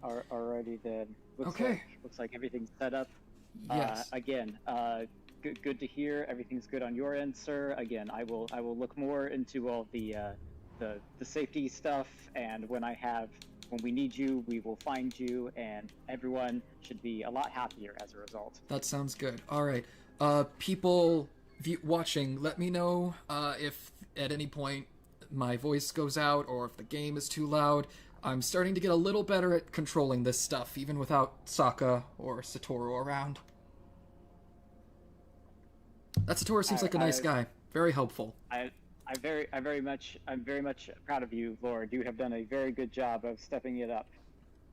Alrighty then. Okay. Looks like everything's set up. Yes. Again, good to hear. Everything's good on your end, sir. Again, I will look more into all the safety stuff, and when we need you, we will find you, and everyone should be a lot happier as a result. That sounds good. All right. People watching, let me know if at any point my voice goes out or if the game is too loud. I'm starting to get a little better at controlling this stuff, even without Sokka or Satoru around. That Satoru seems like a nice guy. Very helpful. I'm very much proud of you, Lord. You have done a very good job of stepping it up.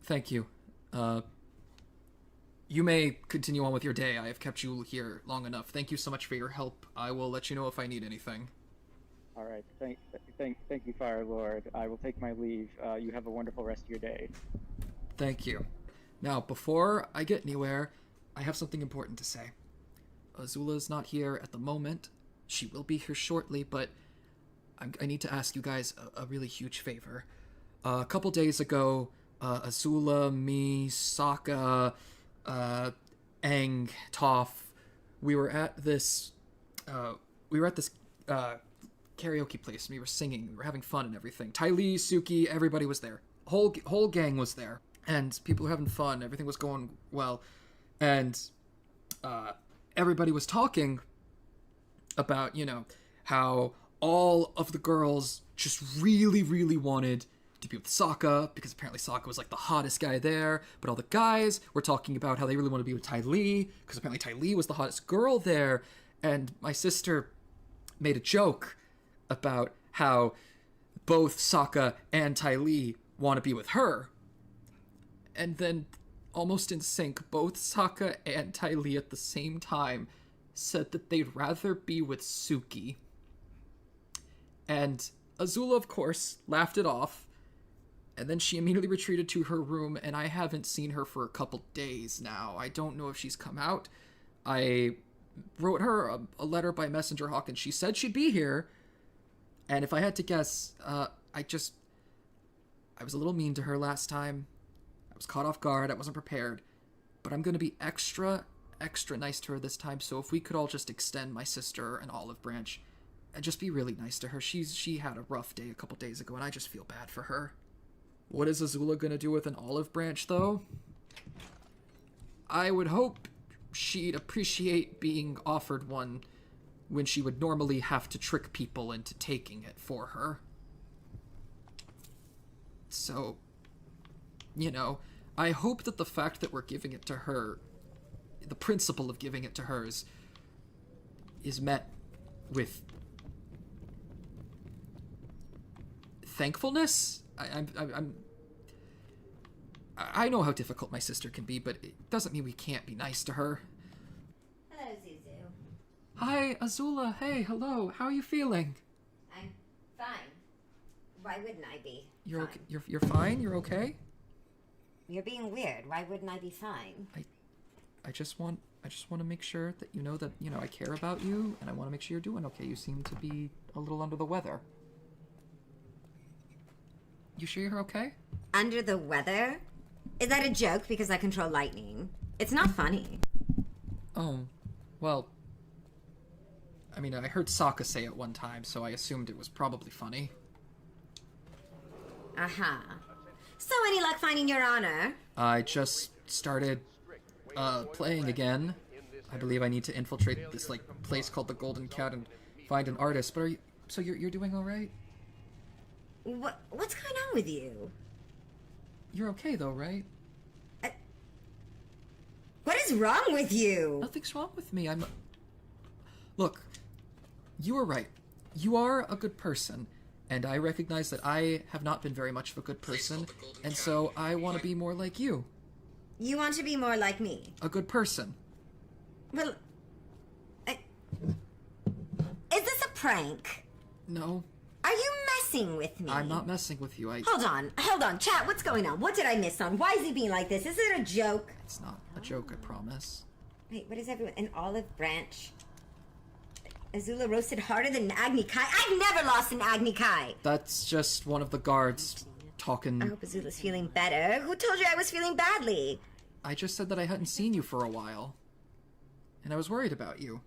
Thank you. You may continue on with your day. I have kept you here long enough. Thank you so much for your help. I will let you know if I need anything. All right. Thank you, Fire Lord. I will take my leave. You have a wonderful rest of your day. Thank you. Now, before I get anywhere, I have something important to say. Azula's not here at the moment. She will be here shortly, but I need to ask you guys a really huge favor. A couple days ago, Azula, me, Sokka, Aang, Toph, we were at this karaoke place, and we were singing, we were having fun and everything. Ty Lee, Suki, everybody was there. Whole gang was there, and people were having fun, everything was going well, and everybody was talking about, how all of the girls just really, really wanted to be with Sokka, because apparently Sokka was like the hottest guy there, but all the guys were talking about how they really want to be with Ty Lee, because apparently Ty Lee was the hottest girl there, and my sister made a joke about how both Sokka and Ty Lee want to be with her. And then, almost in sync, both Sokka and Ty Lee at the same time said that they'd rather be with Suki. And Azula, of course, laughed it off, and then she immediately retreated to her room, and I haven't seen her for a couple days now. I don't know if she's come out. I wrote her a letter by Messenger Hawk, and she said she'd be here. And if I had to guess, I was a little mean to her last time. I was caught off guard. I wasn't prepared. But I'm going to be extra nice to her this time. So if we could all just extend my sister an olive branch and just be really nice to her. She had a rough day a couple days ago, and I just feel bad for her. What is Azula going to do with an olive branch, though? I would hope she'd appreciate being offered one when she would normally have to trick people into taking it for her. So, I hope that the fact that we're giving it to her, the principle of giving it to her is met with thankfulness. I know how difficult my sister can be, but it doesn't mean we can't be nice to her. Hello, Zuzu. Hi, Azula. Hey, hello. How are you feeling? I'm fine. Why wouldn't I be? You're fine? okay. You're fine. You're okay. You're being weird. Why wouldn't I be fine? I just want to make sure that you know that I care about you, and I want to make sure you're doing okay. You seem to be a little under the weather. You sure you're okay? Under the weather? Is that a joke because I control lightning? It's not funny. Oh, well, I mean, I heard Sokka say it one time, so I assumed it was probably funny. Aha. So any luck finding your honor? I just started playing again. I believe I need to infiltrate this place called the Golden Cat and find an artist. But you're doing all right? What's going on with you? You're okay though, right? What is wrong with you? Nothing's wrong with me. Look, you are right. You are a good person, and I recognize that I have not been very much of a good person, and so I want to be more like you. You want to be more like me? A good person. Well, is this a prank? No. Are you messing with me? I'm not messing with you. Hold on, chat, what's going on? What did I miss on? Why is he being like this? Is it a joke? It's not a joke, I promise. Wait, what is everyone? An olive branch? Azula roasted harder than an Agni Kai? I've never lost an Agni Kai! That's just one of the guards talking... I hope Azula's feeling better. Who told you I was feeling badly? I just said that I hadn't seen you for a while. And I was worried about you.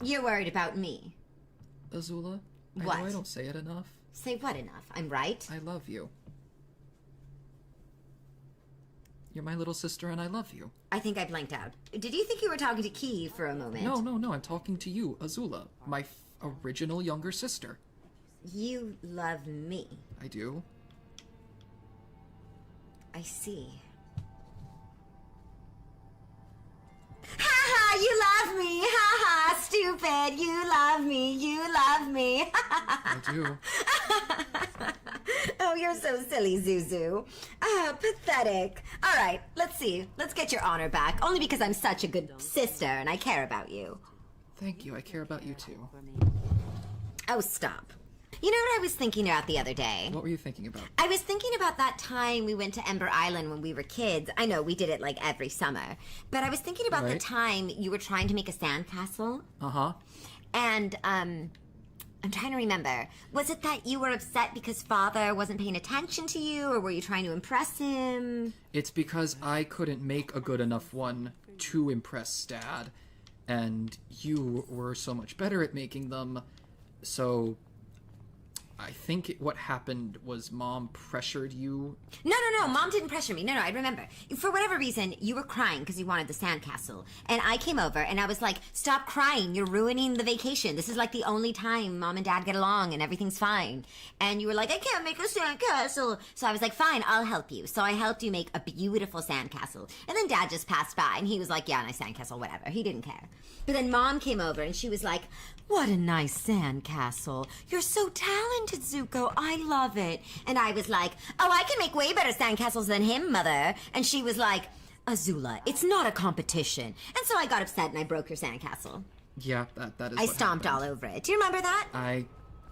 You're worried about me. Azula, What? I know I don't say it enough. Say what enough? I'm right? I love you. You're my little sister and I love you. I think I blanked out. Did you think you were talking to Key for a moment? No, I'm talking to you, Azula, my original younger sister. You love me. I do. I see. Ha ha! You love me! Ha ha! Stupid! You love me! You love me! I do. Oh, you're so silly, Zuzu. Ah, pathetic. All right, let's see. Let's get your honor back. Only because I'm such a good sister and I care about you. Thank you, I care about you too. Oh, stop. You know what I was thinking about the other day? What were you thinking about? I was thinking about that time we went to Ember Island when we were kids. I know, we did it like every summer. But I was thinking about the Right. time you were trying to make a sandcastle. Uh-huh. And, I'm trying to remember. Was it that you were upset because Father wasn't paying attention to you, or were you trying to impress him? It's because I couldn't make a good enough one to impress Dad. And you were so much better at making them, so... I think what happened was Mom pressured you. No, Mom didn't pressure me. No, I remember. For whatever reason, you were crying because you wanted the sandcastle. And I came over and I was like, stop crying. You're ruining the vacation. This is like the only time Mom and Dad get along and everything's fine. And you were like, I can't make a sandcastle. So I was like, fine, I'll help you. So I helped you make a beautiful sandcastle. And then Dad just passed by and he was like, yeah, nice sandcastle, whatever. He didn't care. But then Mom came over and she was like, what a nice sandcastle. You're so talented, Zuko. I love it. And I was like, oh, I can make way better sandcastles than him, Mother. And she was like, Azula, it's not a competition. And so I got upset and I broke your sandcastle. Yeah, that is I what stomped happened. all over it. Do you remember that?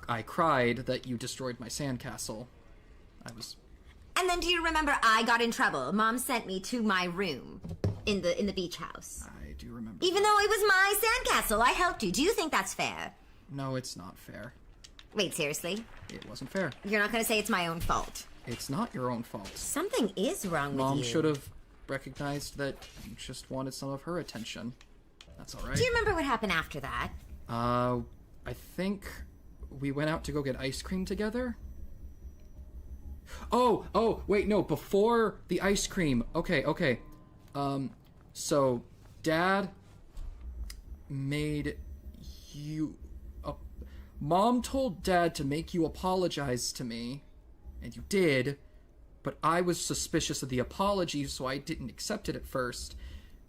I cried that you destroyed my sandcastle. And then do you remember I got in trouble? Mom sent me to my room in the beach house. I do remember. Even though it was my sandcastle, I helped you. Do you think that's fair? No, it's not fair. Wait, seriously? It wasn't fair. You're not going to say it's my own fault? It's not your own fault. Something is wrong with you. Mom should have recognized that you just wanted some of her attention. That's all right. Do you remember what happened after that? I think we went out to go get ice cream together. Oh, wait, no, before the ice cream. Okay. So Dad made you... Mom told Dad to make you apologize to me, and you did, but I was suspicious of the apology, so I didn't accept it at first.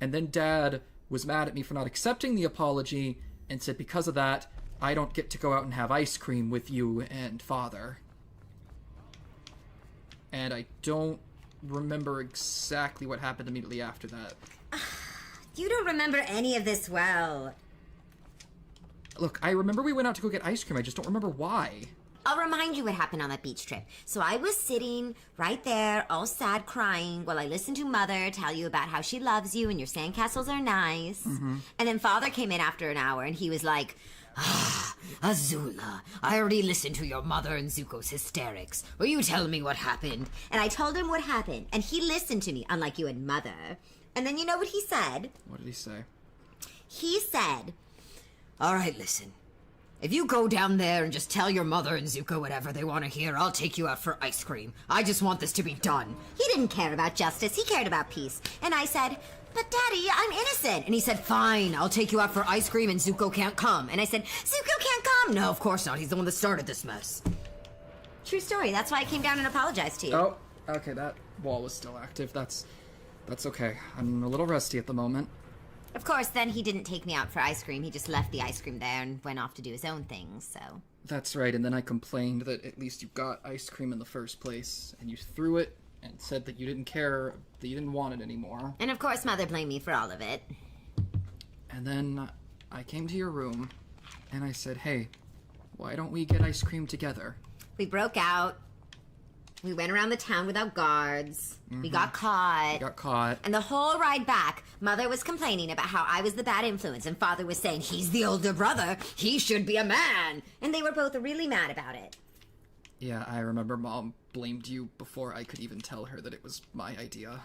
And then Dad was mad at me for not accepting the apology, and said because of that, I don't get to go out and have ice cream with you and Father. And I don't remember exactly what happened immediately after that. You don't remember any of this well. Look, I remember we went out to go get ice cream, I just don't remember why. I'll remind you what happened on that beach trip. So I was sitting right there, all sad, crying, while I listened to Mother tell you about how she loves you and your sandcastles are nice. Mm-hmm. And then Father came in after an hour and he was like, Azula, I already listened to your mother and Zuko's hysterics. Will you tell me what happened? And I told him what happened, and he listened to me, unlike you and Mother. And then you know what he said? What did he say? He said, all right, listen. If you go down there and just tell your mother and Zuko whatever they want to hear, I'll take you out for ice cream. I just want this to be done. He didn't care about justice. He cared about peace. And I said, but Daddy, I'm innocent. And he said, fine, I'll take you out for ice cream and Zuko can't come. And I said, Zuko can't come. No, of course not. He's the one that started this mess. True story. That's why I came down and apologized to you. Oh, okay, that wall was still active. That's okay. I'm a little rusty at the moment. Of course, then he didn't take me out for ice cream. He just left the ice cream there and went off to do his own things, so... That's right, and then I complained that at least you got ice cream in the first place, and you threw it and said that you didn't care, that you didn't want it anymore. And of course, Mother blamed me for all of it. And then I came to your room, and I said, hey, why don't we get ice cream together? We broke out. We went around the town without guards. Mm-hmm. We got caught. And the whole ride back, Mother was complaining about how I was the bad influence, and Father was saying, he's the older brother. He should be a man. And they were both really mad about it. Yeah, I remember Mom blamed you before I could even tell her that it was my idea.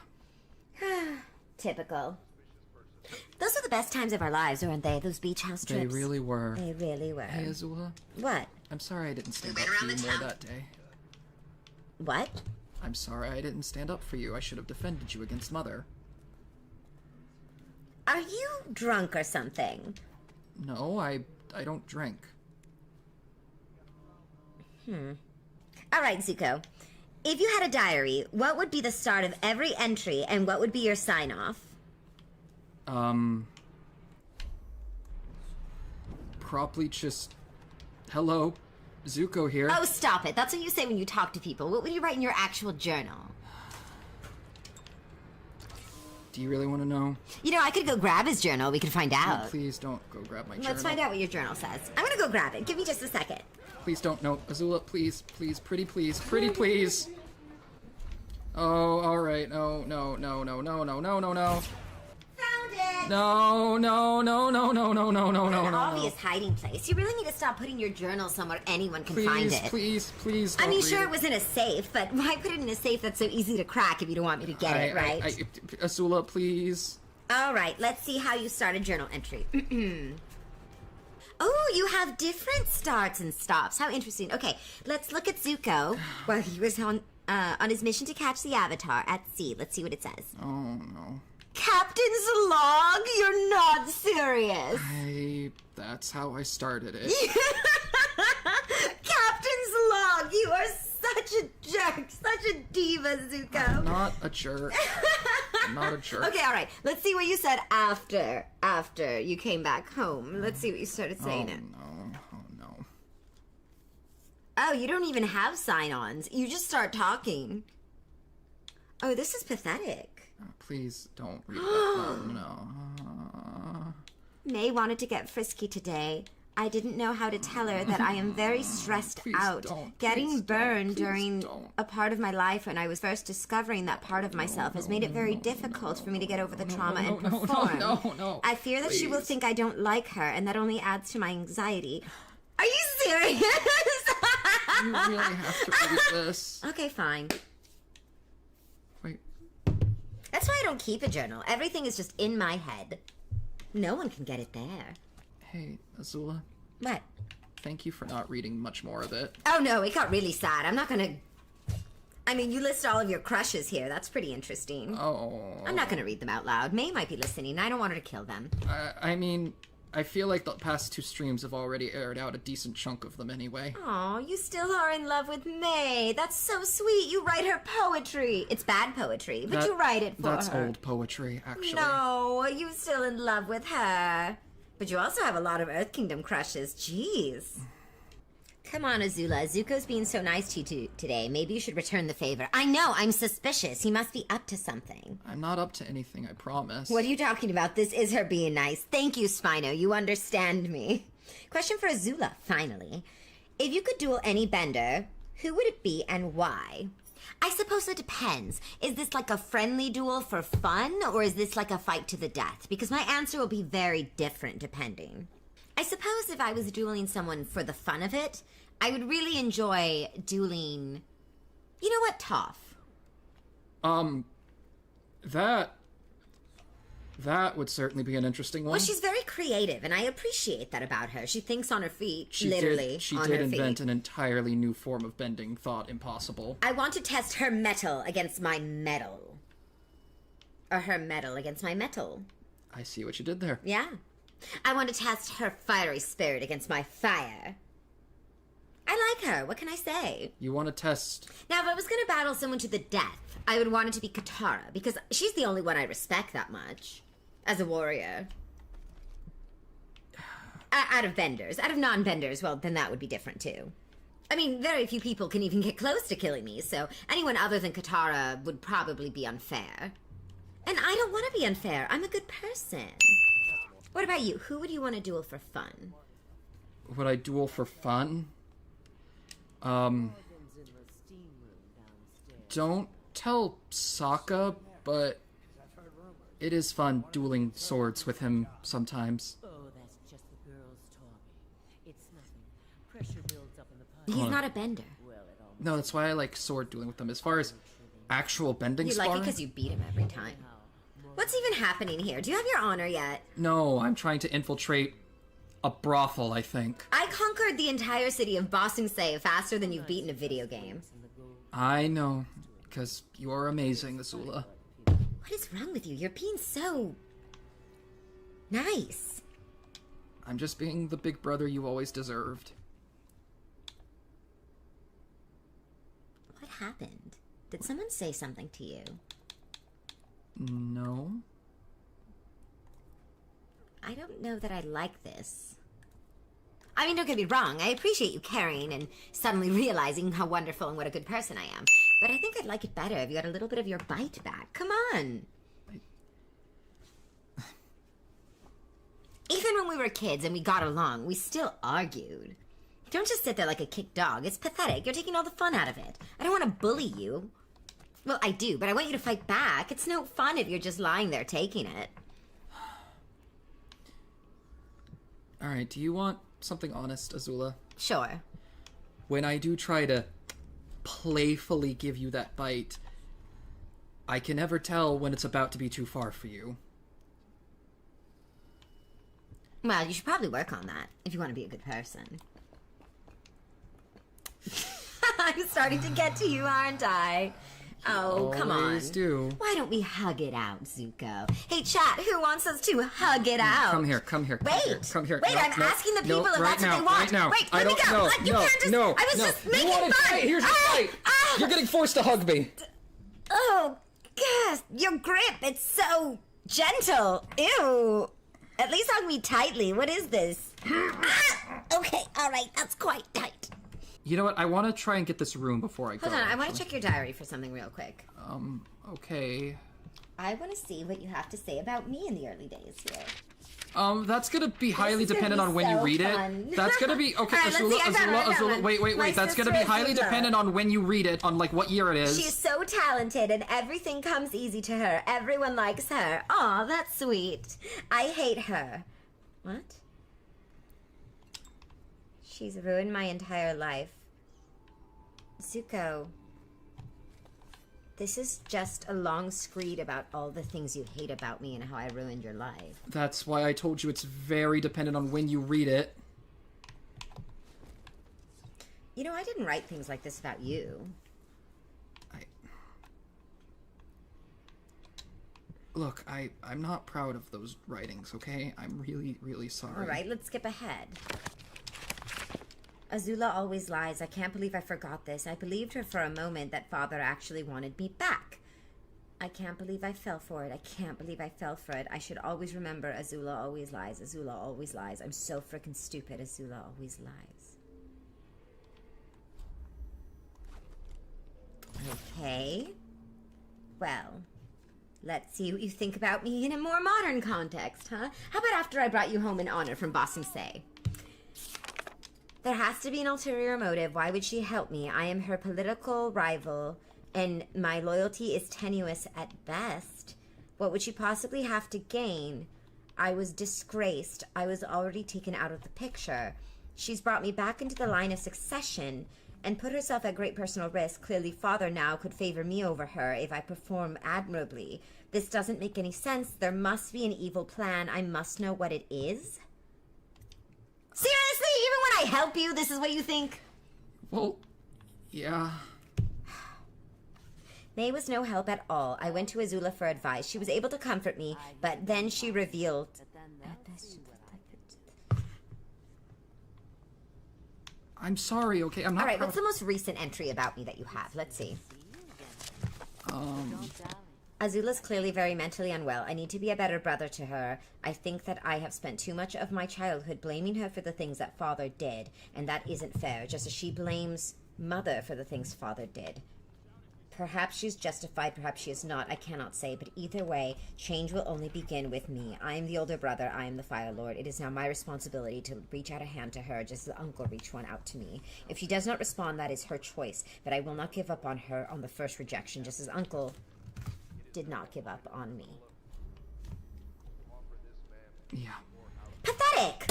Typical. Those are the best times of our lives, weren't they? Those beach house trips. They really were. They really were. Hey, Azula. What? I'm sorry I didn't stand up for you more that day. What? I'm sorry I didn't stand up for you. I should have defended you against Mother. Are you drunk or something? No, I don't drink. All right, Zuko. If you had a diary, what would be the start of every entry, and what would be your sign-off? Probably just... Hello, Zuko here. Oh, stop it. That's what you say when you talk to people. What would you write in your actual journal? Do you really want to know? You know, I could go grab his journal. We could find out. No, please don't go grab my journal. Let's find out what your journal says. I'm gonna go grab it. Give me just a second. Please don't. No, Azula, please, please, pretty please. Oh, alright. No. Found it! No. An obvious hiding place. You really need to stop putting your journal somewhere anyone can find it. Please, I mean, don't sure, read it was in a safe, but why put it in a safe that's so easy to crack if you don't want me to get it, right? Azula, please. All right, let's see how you start a journal entry. Oh, you have different starts and stops. How interesting. Okay, let's look at Zuko while he was on his mission to catch the Avatar at sea. Let's see what it says. Oh, no. Captain's log? You're not serious. That's how I started it. Captain's log. You are such a jerk, such a diva, Zuko. I'm not a jerk. Okay, all right. Let's see what you said after you came back home. Let's see what you started saying. Oh no. Oh, you don't even have sign-ons. You just start talking. Oh, this is pathetic. Please don't read that. Oh, no. May wanted to get frisky today. I didn't know how to tell her that I am very stressed out. Getting burned during a part of my life when I was first discovering that part of myself has made it very difficult for me to get over the trauma and perform. No. I fear that she will think I don't like her, and that only adds to my anxiety. Are you serious? You really have to read this. Okay, fine. Wait. That's why I don't keep a journal. Everything is just in my head. No one can get it there. Hey, Azula. What? Thank you for not reading much more of it. Oh no, it got really sad. I'm not gonna... I mean, you list all of your crushes here. That's pretty interesting. Oh. I'm not gonna read them out loud. May might be listening. I don't want her to kill them. I mean, I feel like the past 2 streams have already aired out a decent chunk of them anyway. Aw, you still are in love with May. That's so sweet. You write her poetry. It's bad poetry, but you write it for her. That's old poetry, actually. No, you're still in love with her. But you also have a lot of Earth Kingdom crushes. Jeez. Come on, Azula. Zuko's being so nice to you today. Maybe you should return the favor. I know, I'm suspicious. He must be up to something. I'm not up to anything, I promise. What are you talking about? This is her being nice. Thank you, Spino. You understand me. Question for Azula, finally. If you could duel any bender, who would it be and why? I suppose it depends. Is this like a friendly duel for fun, or is this like a fight to the death? Because my answer will be very different depending. I suppose if I was dueling someone for the fun of it, I would really enjoy dueling... You know what, Toph? That would certainly be an interesting one. Well, she's very creative, and I appreciate that about her. She thinks on her feet, She did invent an entirely new form of bending thought impossible. I want to test her metal against my metal. Or her metal against my metal. I see what you did there. Yeah. I want to test her fiery spirit against my fire. I like her. What can I say? You want to test... Now, if I was going to battle someone to the death, I would want it to be Katara, because she's the only one I respect that much. As a warrior. Out of benders. Out of non-benders, well, then that would be different, too. I mean, very few people can even get close to killing me, so anyone other than Katara would probably be unfair. And I don't want to be unfair. I'm a good person. What about you? Who would you want to duel for fun? Would I duel for fun? Don't tell Sokka, but it is fun dueling swords with him sometimes. Oh, that's just the girls talking. It's nothing. Pressure builds up in the pile. He's not a bender. Well, it No, that's why I like sword dueling with them. As far as actual bending You sparring... like it because you beat him every time. What's even happening here? Do you have your honor yet? No, I'm trying to infiltrate a brothel, I think. I conquered the entire city of Ba Sing Se faster than you've beaten a video game. I know, because you are amazing, Azula. What is wrong with you? You're being so... nice. I'm just being the big brother you always deserved. What happened? Did someone say something to you? No. I don't know that I like this. I mean, don't get me wrong. I appreciate you caring and suddenly realizing how wonderful and what a good person I am. But I think I'd like it better if you had a little bit of your bite back. Come on. Even when we were kids and we got along, we still argued. Don't just sit there like a kicked dog. It's pathetic. You're taking all the fun out of it. I don't want to bully you. Well, I do, but I want you to fight back. It's no fun if you're just lying there taking it. Alright, do you want something honest, Azula? Sure. When I do try to playfully give you that bite, I can never tell when it's about to be too far for you. Well, you should probably work on that if you want to be a good person. I'm starting to get to you, aren't I? Oh, come on. Always do. Why don't we hug it out, Zuko? Hey, chat, who wants us to hug it out? Come here, come here, come here, come here. Wait, No, I'm no, asking the people no, if right that's now, what they want. right now. Wait, I let me don't go. know. Look, you No, can't just... no, I was no. just You making wanted fun. fight. Here's your fight. You're getting forced to hug me. Oh, gosh, your grip, it's so gentle. Ew. At least hug me tightly. What is this? Okay, all right, that's quite tight. You know what? I want to try and get this room before I go. Hold on, I want to check your diary for something real quick. Okay. I want to see what you have to say about me in the early days here. That's gonna be highly is gonna dependent be on when you so read fun. it. That's gonna be okay. All right, let's see, I found Azula. one. Wait. My That's gonna be sister highly Azula. dependent on when you read it, on like what year it is. She's so talented and everything comes easy to her. Everyone likes her. Aw, that's sweet. I hate her. What? She's ruined my entire life. Zuko, this is just a long screed about all the things you hate about me and how I ruined your life. That's why I told you it's very dependent on when you read it. You know, I didn't write things like this about you. Look, I'm not proud of those writings, okay? I'm really, really sorry. All right, let's skip ahead. Azula always lies. I can't believe I forgot this. I believed her for a moment that father actually wanted me back. I can't believe I fell for it. I can't believe I fell for it. I should always remember Azula always lies. Azula always lies. I'm so freaking stupid. Azula always lies. Okay. Well, let's see what you think about me in a more modern context, huh? How about after I brought you home in honor from Ba Sing Se? There has to be an ulterior motive. Why would she help me? I am her political rival, and my loyalty is tenuous at best. What would she possibly have to gain? I was disgraced. I was already taken out of the picture. She's brought me back into the line of succession and put herself at great personal risk. Clearly, father now could favor me over her if I perform admirably. This doesn't make any sense. There must be an evil plan. I must know what it is. Seriously? Even when I help you, this is what you think? Well, yeah. May was no help at all. I went to Azula for advice. She was able to comfort me, but then she revealed... I'm sorry, okay? I'm not Alright, proud. what's the most recent entry about me that you have? Let's see. Azula's clearly very mentally unwell. I need to be a better brother to her. I think that I have spent too much of my childhood blaming her for the things that father did, and that isn't fair, just as she blames mother for the things father did. Perhaps she's justified, perhaps she is not. I cannot say, but either way, change will only begin with me. I am the older brother. I am the Fire Lord. It is now my responsibility to reach out a hand to her, just as Uncle reached one out to me. If she does not respond, that is her choice, but I will not give up on her on the first rejection, just as Uncle did not give up on me. Yeah. Pathetic!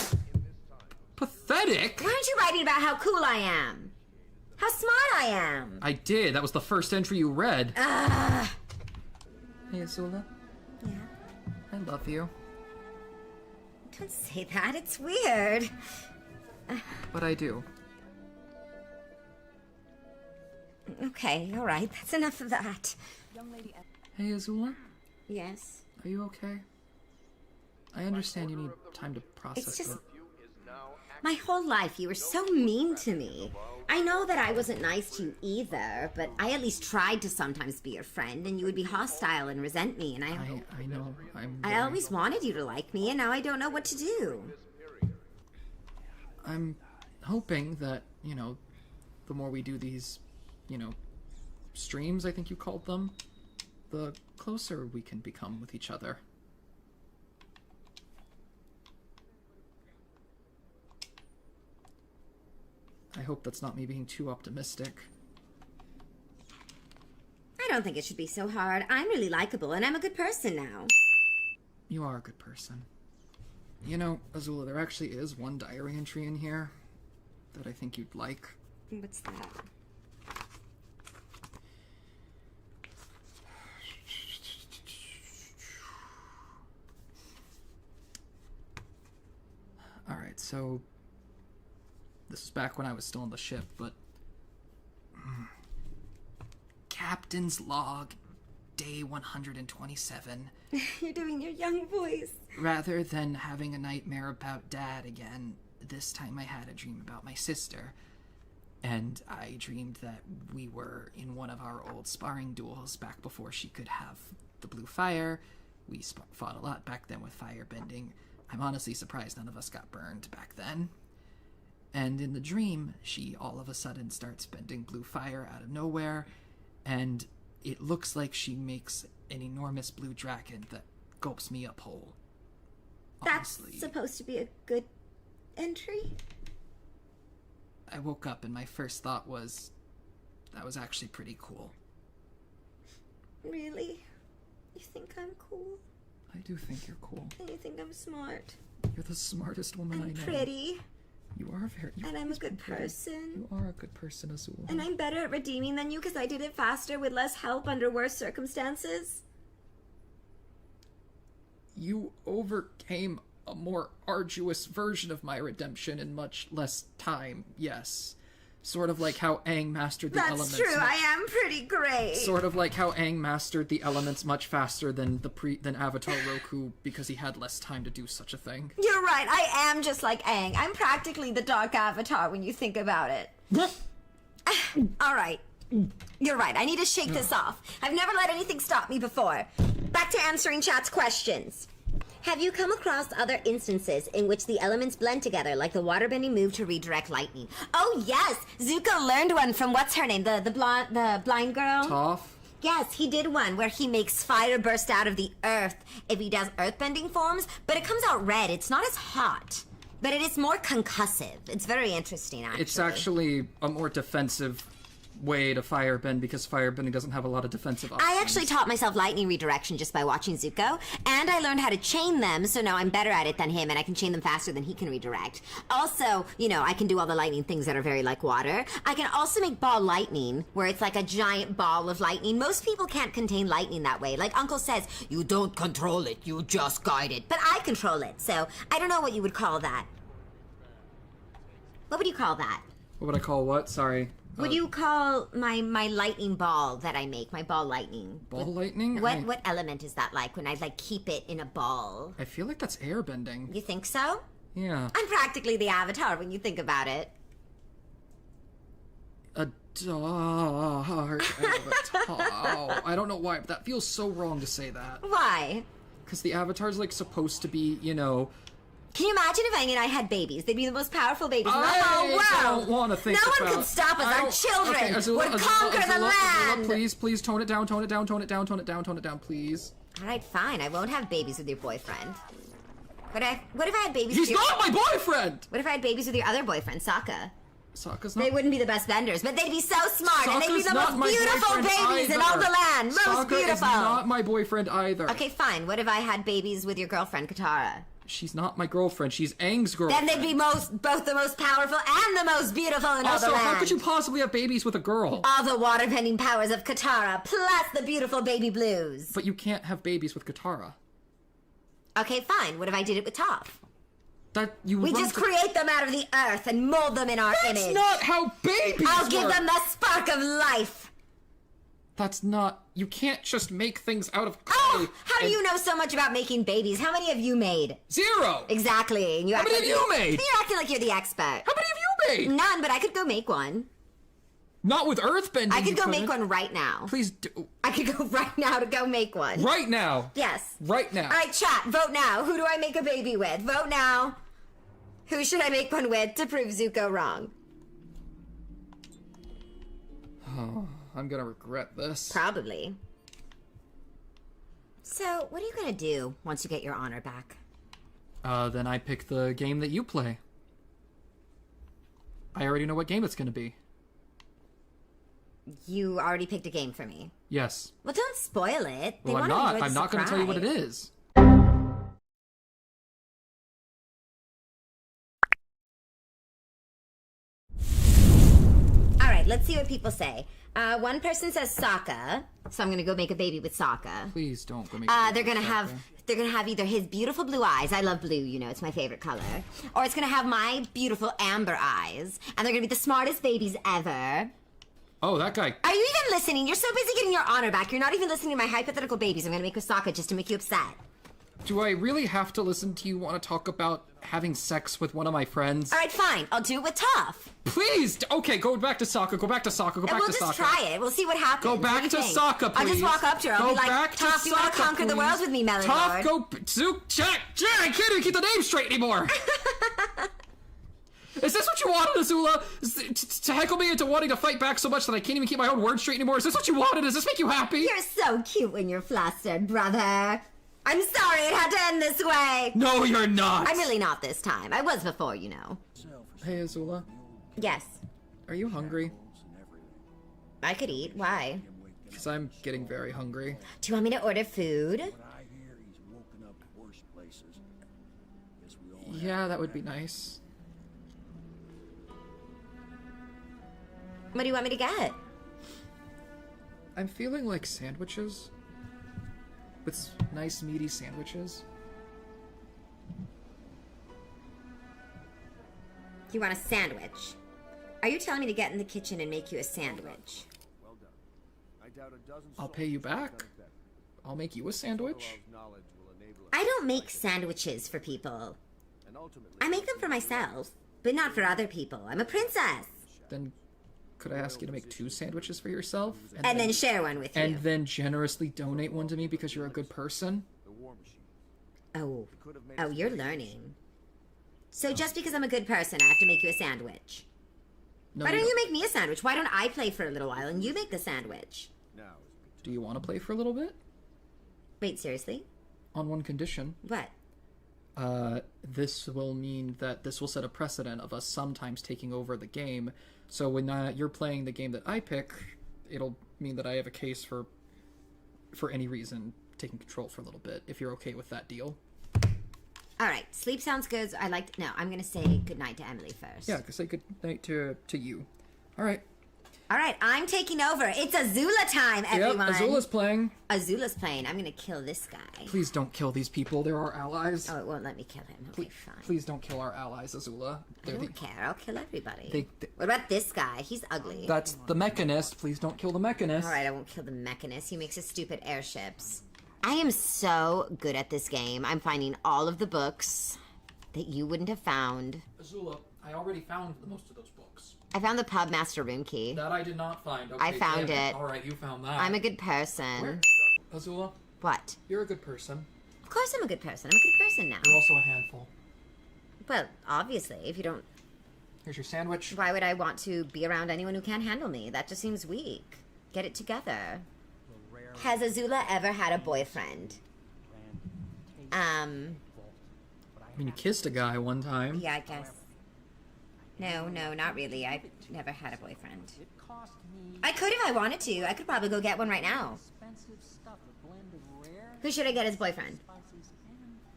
Pathetic? Why aren't you writing about how cool I am? how smart I am. I did. That was the first entry you read. Ugh. Hey, Azula. Yeah. I love you. Don't say that. It's weird. But I do. Okay, all right. That's enough of that. Hey, Azula. Yes. Are you okay? I understand you need time to process It's just... it. My whole life, you were so mean to me. I know that I wasn't nice to you either, but I at least tried to sometimes be your friend, and you would be hostile and resent me, and I know. I always wanted you to like me, and now I don't know what to do. I'm hoping that, you know, the more we do these, you know, streams, I think you called them, the closer we can become with each other. I hope that's not me being too optimistic. I don't think it should be so hard. I'm really likable, and I'm a good person now. You are a good person. You know, Azula, there actually is one diary entry in here that I think you'd like. What's that? Alright, so... This is back when I was still on the ship, but... Captain's log, day 127. You're doing your young voice. Rather than having a nightmare about Dad again, this time I had a dream about my sister. And I dreamed that we were in one of our old sparring duels back before she could have the blue fire. We fought a lot back then with firebending. I'm honestly surprised none of us got burned back then. And in the dream, she all of a sudden starts bending blue fire out of nowhere, and it looks like she makes an enormous blue dragon that gulps me up whole. Honestly, That's supposed to be a good entry? I woke up and my first thought was, that was actually pretty cool. Really? You think I'm cool? I do think you're cool. And you think I'm smart? You're the smartest woman I know. I'm pretty. You are very... And I'm a good person. You are a good person, Azula. And I'm better at redeeming than you because I did it faster with less help under worse circumstances. You overcame a more arduous version of my redemption in much less time, yes. Sort of like how Aang mastered the elements. That's true, I am pretty great. Sort of like how Aang mastered the elements much faster than than Avatar Roku because he had less time to do such a thing. You're right, I am just like Aang. I'm practically the Dark Avatar when you think about it. All right. You're right, I need to shake this off. I've never let anything stop me before. Back to answering chat's questions. Have you come across other instances in which the elements blend together, like the waterbending move to redirect lightning? Oh yes, Zuko learned one from what's her name, the blind girl. Toph? Yes, he did one where he makes fire burst out of the earth if he does earthbending forms, but it comes out red. It's not as hot, but it is more concussive. It's very interesting, actually. It's actually a more defensive way to firebend because firebending doesn't have a lot of defensive options. I actually taught myself lightning redirection just by watching Zuko, and I learned how to chain them, so now I'm better at it than him, and I can chain them faster than he can redirect. Also, you know, I can do all the lightning things that are very like water. I can also make ball lightning, where it's like a giant ball of lightning. Most people can't contain lightning that way. Like Uncle says, you don't control it, you just guide it. But I control it, so I don't know what you would call that. What would you call that? What would I call what? Sorry. Would you call my lightning ball that I make, my ball lightning? Ball lightning? What element is that like when I like keep it in a ball? I feel like that's airbending. You think so? Yeah. I'm practically the Avatar when you think about it. A dark Avatar. I don't know why, but that feels so wrong to say that. Why? Because the Avatar's like supposed to be, you know... Can you imagine if Aang and I had babies? They'd be the most powerful babies in the I whole world. don't want to think No about... one could stop us. Our children okay, Azula, would conquer the land. Azula, please, tone it down, tone it down, tone it down, tone it down, tone it down, please. All right, fine. I won't have babies with your boyfriend. What if I had babies He's with your... not my boyfriend! What if I had babies with your other boyfriend, Sokka? Sokka's not... They wouldn't be the best benders, but they'd be so smart, and they'd be Sokka's the not most my beautiful boyfriend babies in either. all the land. Most Sokka beautiful. is not my boyfriend either. Okay, fine. What if I had babies with your girlfriend, Katara? She's not my girlfriend. She's Aang's girlfriend. Then they'd be both the most powerful and the most beautiful in all the Also, land. how could you possibly have babies with a girl? All the water-bending powers of Katara, plus the beautiful baby blues. But you can't have babies with Katara. Okay, fine. What if I did it with Toph? We just create them out of the earth and mold them in our image. That's not how babies I'll work. give them the spark of life. That's not... You can't just make things out of clay. Oh, how do you know so much about making babies? How many have you made? 0! Exactly. And How many have you made? You're acting like you're the expert. How many have you made? None, but I could go make one. Not with earthbending. I could go make one right now. Please do. I could go right now to go make one. Right now. Yes. Right now. All right, chat. Vote now. Who do I make a baby with? Vote now. Who should I make one with to prove Zuko wrong? Oh, I'm gonna regret this. Probably. So, what are you gonna do once you get your honor back? Then I pick the game that you play. I already know what game it's gonna be. You already picked a game for me. Yes. Well, don't spoil it. Well, I'm not. I'm not gonna tell you what it is. Alright, let's see what people say. One person says Sokka, so I'm gonna go make a baby with Sokka. Please don't go make. They're gonna have either his beautiful blue eyes, I love blue, you know, it's my favorite color, or it's gonna have my beautiful amber eyes, and they're gonna be the smartest babies ever. Oh, that guy. Are you even listening? You're so busy getting your honor back, you're not even listening to my hypothetical babies I'm gonna make with Sokka just to make you upset. Do I really have to listen to you want to talk about having sex with one of my friends? Alright, fine, I'll do it with Toph. Please! Okay, go back to Sokka, go back to Sokka, go back to Sokka. We'll just try it, we'll see what happens. Go back to Sokka, please. I'll just walk up to her, I'll be like, Toph, you wanna conquer the world with me, Melon Toph, Lord? go... Zook, Jack, I can't even keep the name straight anymore! Is this what you wanted, Azula? To heckle me into wanting to fight back so much that I can't even keep my own words straight anymore? Is this what you wanted? Does this make you happy? You're so cute when you're flustered, brother. I'm sorry it had to end this way. No, you're not. I'm really not this time. I was before, you know. Hey, Azula. Yes. Are you hungry? I could eat. Why? Because I'm getting very hungry. Do you want me to order food? Yeah, that would be nice. What do you want me to get? I'm feeling like sandwiches. With nice meaty sandwiches. You want a sandwich? Are you telling me to get in the kitchen and make you a sandwich? I'll pay you back. I'll make you a sandwich. I don't make sandwiches for people. I make them for myself, but not for other people. I'm a princess. Then could I ask you to make 2 sandwiches for yourself? And then share one with you. And then generously donate one to me because you're a good person? Oh, you're learning. So just because I'm a good person, I have to make you a sandwich. No, Why don't you make me a sandwich? Why don't I play for a little while and you make the sandwich? Do you want to play for a little bit? Wait, seriously? On one condition. What? This will mean that this will set a precedent of us sometimes taking over the game. So when you're playing the game that I pick, it'll mean that I have a case for any reason taking control for a little bit, if you're okay with that deal. Alright, sleep sounds good. No, I'm gonna say goodnight to Emily first. Yeah, say good night to you. Alright. Alright, I'm taking over. It's Azula time, everyone. Yep, Azula's playing. Azula's playing. I'm gonna kill this guy. Please don't kill these people. They're our allies. Oh, it won't let me kill him. Okay, fine. Please don't kill our allies, Azula. I don't care. I'll kill everybody. What about this guy? He's ugly. That's the Mechanist. Please don't kill the Mechanist. Alright, I won't kill the Mechanist. He makes his stupid airships. I am so good at this game. I'm finding all of the books that you wouldn't have found. Azula, I already found most of those books. I found the pub master room key. That I did not find. Okay, I found it. Alright, you found that. I'm a good person. Where? Azula? What? You're a good person. Of course I'm a good person. I'm a good person now. You're also a handful. Well, obviously, if you don't... Here's your sandwich. Why would I want to be around anyone who can't handle me? That just seems weak. Get it together. Has Azula ever had a boyfriend? I mean, you kissed a guy one time. Yeah, I guess. No, not really. I've never had a boyfriend. I could if I wanted to. I could probably go get one right now. Who should I get as boyfriend?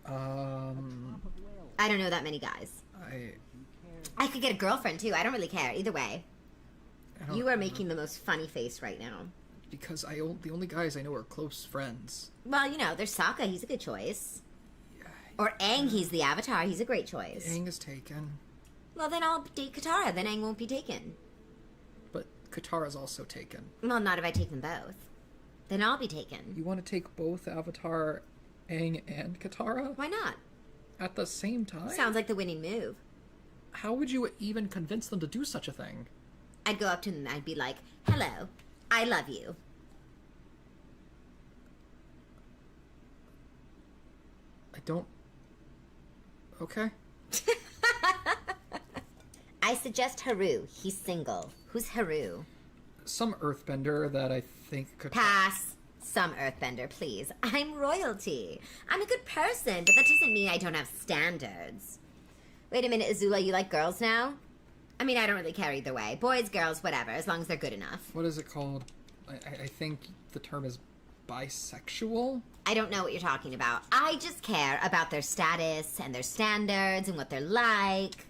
I don't know that many guys. I could get a girlfriend too. I don't really care. Either way. You are making the most funny face right now. Because the only guys I know are close friends. Well, you know, there's Sokka. He's a good choice. Or Aang. He's the Avatar. He's a great choice. Aang is taken. Well, then I'll date Katara. Then Aang won't be taken. But Katara's also taken. Well, not if I take them both. Then I'll be taken. You want to take both Avatar, Aang, and Katara? Why not? At the same time? Sounds like the winning move. How would you even convince them to do such a thing? I'd go up to them and I'd be like, hello, I love you. I don't... Okay. I suggest Haru. He's single. Who's Haru? Some earthbender that I think could... Pass. Some earthbender, please. I'm royalty. I'm a good person, but that doesn't mean I don't have standards. Wait a minute, Azula, you like girls now? I mean, I don't really care either way. Boys, girls, whatever, as long as they're good enough. What is it called? I think the term is bisexual? I don't know what you're talking about. I just care about their status and their standards and what they're like.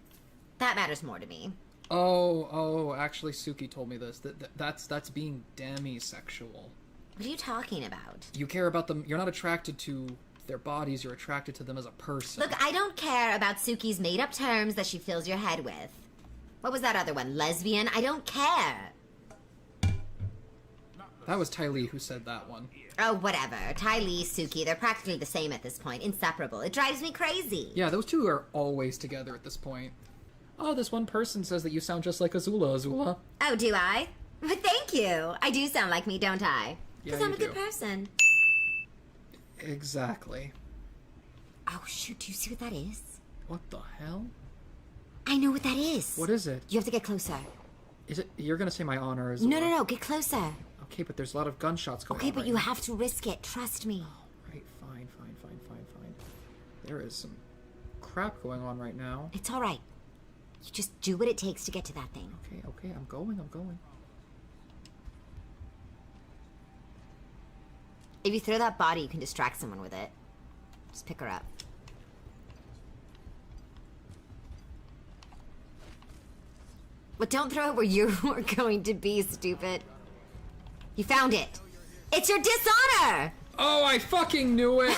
That matters more to me. Oh, actually, Suki told me this. That's being demisexual. What are you talking about? You care about them. You're not attracted to their bodies. You're attracted to them as a person. Look, I don't care about Suki's made-up terms that she fills your head with. What was that other one? Lesbian? I don't care. That was Ty Lee who said that one. Oh, whatever. Ty Lee, Suki, they're practically the same at this point. Inseparable. It drives me crazy. Yeah, those two are always together at this point. Oh, this one person says that you sound just like Azula. Oh, do I? But thank you. I do sound like me, don't I? Yeah, Because I'm you a good do. person. Exactly. Oh, shoot. Do you see what that is? What the hell? I know what that is. What is it? You have to get closer. Is it? You're gonna say my honor, Azula? No. Get closer. Okay, but there's a lot of gunshots going on. Okay, but right you now. have to risk it. Trust me. Right, fine. There is some crap going on right now. It's all right. You just do what it takes to get to that thing. Okay, I'm going. If you throw that body, you can distract someone with it. Just pick her up. But don't throw it where you are going to be, stupid. You found it. It's your dishonor! Oh, I fucking knew it!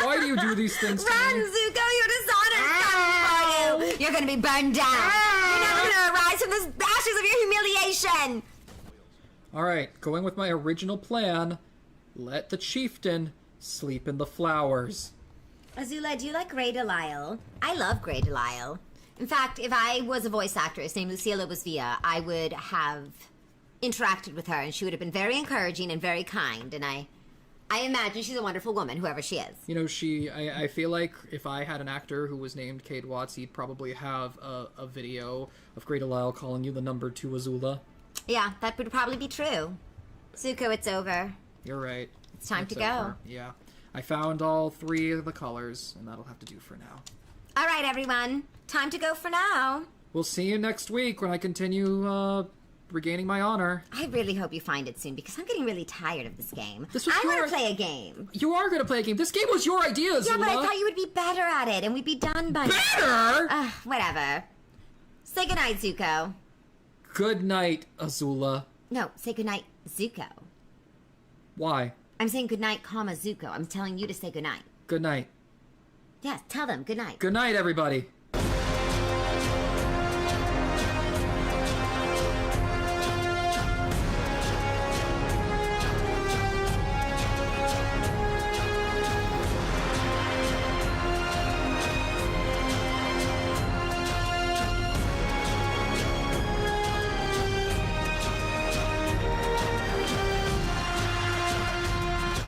Why do you do these things to Run, me? Zuko, your dishonor is coming for you! You're gonna be burned down! You're never gonna arise from the ashes of your humiliation! Alright, going with my original plan. Let the chieftain sleep in the flowers. Azula, do you like Grey Delisle? I love Grey Delisle. In fact, if I was a voice actress named Lucía Lobosvilla, I would have interacted with her, and she would have been very encouraging and very kind, and I imagine she's a wonderful woman, whoever she is. You know, I feel like if I had an actor who was named Cade Watts, he'd probably have a video of Grey Delisle calling you the number 2 Azula. Yeah, that would probably be true. Zuko, it's over. You're right. It's time to go. over. Yeah. I found all 3 of the colors, and that'll have to do for now. All right, everyone. Time to go for now. We'll see you next week when I continue, regaining my honor. I really hope you find it soon, because I'm getting really tired of this game. This was I want your- to play a game. You are gonna play a game. This game was your idea, Azula. Yeah, but I thought you would be better at it, and we'd be done by Better? Whatever. Say goodnight, Zuko. Good night, Azula. No, say goodnight, Zuko. Why? I'm saying goodnight, comma, Zuko. I'm telling you to say goodnight. Good night. Yes, tell them goodnight. Good night, everybody.